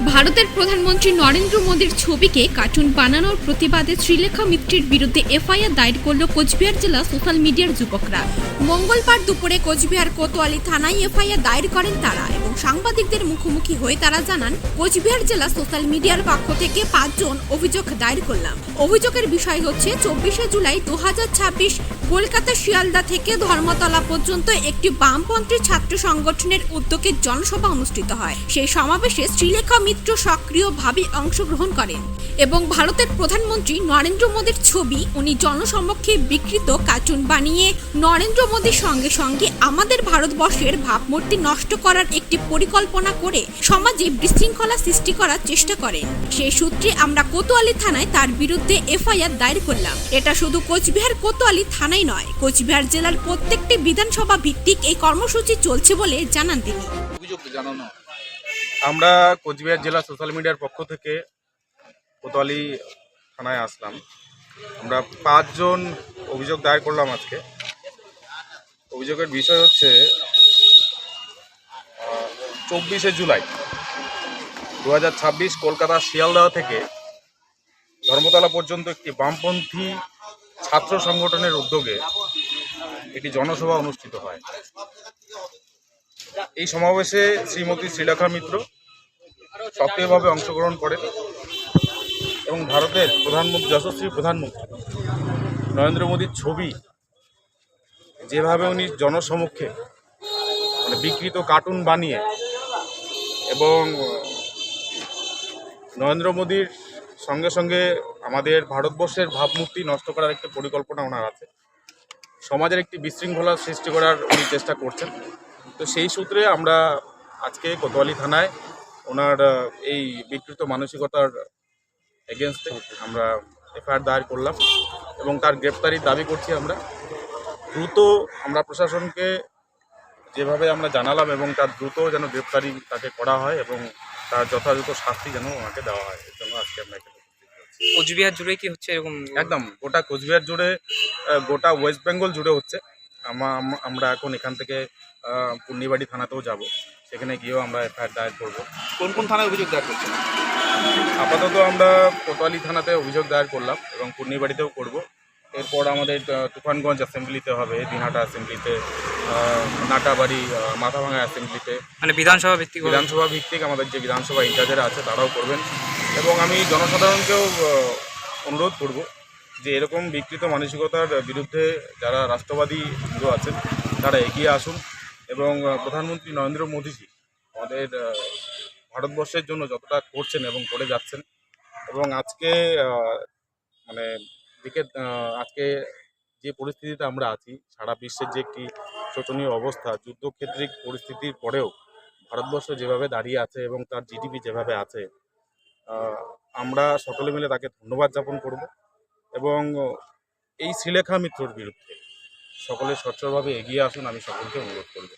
ভারতের প্রধানমন্ত্রী নরেন্দ্র মোদীর ছবিকে কার্টুন বানানোর প্রতিবাদে শ্রীলেখা মিত্রের বিরুদ্ধে এফআইআর দায়ের করল কোচবিহার জেলা সোশ্যাল মিডিয়ার যুবকরা। মঙ্গলবার দুপুরে কোচবিহার কোতোয়ালি থানায় এফআইআর দায়ের করেন তারা এবং সাংবাদিকদের মুখোমুখি হয়ে তারা জানান, কোচবিহার জেলা সোশ্যাল মিডিয়ার পক্ষ থেকে 5 জন অভিযোগ দায়ের করলাম। অভিযোগের বিষয় হচ্ছে 24শে জুলাই 2026 কলকাতা শিয়ালদা থেকে ধর্মতলা পর্যন্ত একটি বামপন্থী ছাত্র সংগঠনের উদ্যোগে জনসভা অনুষ্ঠিত হয়। সেই সমাবেশে শ্রীলেখা মিত্র সক্রিয়ভাবে অংশগ্রহণ করেন এবং ভারতের প্রধানমন্ত্রী নরেন্দ্র মোদীর ছবি উনি জনসমক্ষে বিকৃত কার্টুন বানিয়ে নরেন্দ্র মোদীর সঙ্গে সঙ্গে আমাদের ভারতবর্ষের ভাবমূর্তি নষ্ট করার একটি পরিকল্পনা করে সমাজে বিশৃঙ্খলা সৃষ্টি করার চেষ্টা করেন। সেই সূত্রে আমরা কোতোয়ালি থানায় তার বিরুদ্ধে এফআইআর দায়ের করলাম। এটা শুধু কোচবিহার কোতোয়ালি থানায় নয়, কোচবিহার জেলার প্রত্যেকটি বিধানসভা ভিত্তিক এই কর্মসূচি চলছে বলে জানান তিনি। আমরা কোচবিহার জেলা সোশ্যাল মিডিয়ার পক্ষ থেকে কোতোয়ালি থানায় আসলাম। আমরা 5 জন অভিযোগ দায়ের করলাম আজকে। অভিযোগের বিষয় হচ্ছে 24শে জুলাই 2026 কলকাতা শিয়ালদা থেকে ধর্মতলা পর্যন্ত একটি বামপন্থী ছাত্র সংগঠনের উদ্যোগে একটি জনসভা অনুষ্ঠিত হয়। এই সমাবেশে শ্রীমতী শ্রীলেখা মিত্র সক্রিয়ভাবে অংশগ্রহণ করেন এবং ভারতের প্রধানমন্ত্রী যশস্বী প্রধানমন্ত্রী নরেন্দ্র মোদীর ছবি যেভাবে উনি জনসমক্ষে বিকৃত কার্টুন বানিয়ে এবং নরেন্দ্র মোদীর সঙ্গে সঙ্গে আমাদের ভারতবর্ষের ভাবমূর্তি নষ্ট করার একটি পরিকল্পনা ওনার আছে। সমাজের একটি বিশৃঙ্খলা সৃষ্টি করার উনি চেষ্টা করছেন। তো সেই সূত্রে আমরা আজকে কোতোয়ালি থানায় ওনার এই বিকৃত মানসিকতার এগেনস্টে আমরা এফআইআর দায়ের করলাম এবং তার গ্রেপ্তারির দাবি করছি। আমরা দ্রুত আমরা প্রশাসনকে যেভাবে আমরা জানালাম এবং তার দ্রুত যেন গ্রেপ্তারি তাকে করা হয় এবং তার যথাযথ শাস্তি যেন ওনাকে দেওয়া হয়, এর জন্য আজকে আমরা এখানে কোচবিহার জুড়ে কি হচ্ছে এরকম? একদম গোটা কোচবিহার জুড়ে, গোটা ওয়েস্ট বেঙ্গল জুড়ে হচ্ছে। আমরা এখন এখান থেকে পূর্ণিবাড়ি থানাতেও যাব, সেখানে গিয়েও আমরা এফআইআর দায়ের করবো। কোন কোন থানায় অভিযোগ দায়ের করছেন? আপাতত আমরা কোতোয়ালি থানাতে অভিযোগ দায়ের করলাম এবং পূর্ণিবাড়িতেও করব। এরপর আমাদের তুফানগঞ্জ অ্যাসেম্বলিতে হবে, দিনহাটা অ্যাসেম্বলিতে, নাটাবাড়ি, মাথাভাঙা অ্যাসেম্বলিতে, মানে বিধানসভা ভিত্তিক আমাদের যে বিধানসভা ইনচার্জেরা আছে তারাও করবেন। এবং আমি জনসাধারণকেও অনুরোধ করব যে এরকম বিকৃত মানসিকতার বিরুদ্ধে যারা রাষ্ট্রবাদী হিন্দু আছেন তারা এগিয়ে আসুন এবং প্রধানমন্ত্রী নরেন্দ্র মোদীজি আমাদের ভারতবর্ষের জন্য যতটা করছেন এবং করে যাচ্ছেন এবং আজকে আজকে যে পরিস্থিতিতে আমরা আছি, সারা বিশ্বের যে একটি শোচনীয় অবস্থা, যুদ্ধক্ষেত্রিক পরিস্থিতির পরেও ভারতবর্ষ যেভাবে দাঁড়িয়ে আছে এবং তার জিডিপি যেভাবে আছে, আমরা সকলে মিলে তাকে ধন্যবাদ জ্ঞাপন করব এবং এই শ্রীলেখা মিত্রর বিরুদ্ধে সকলে স্বচ্ছভাবে এগিয়ে আসুন, আমি সকলকে অনুরোধ করব।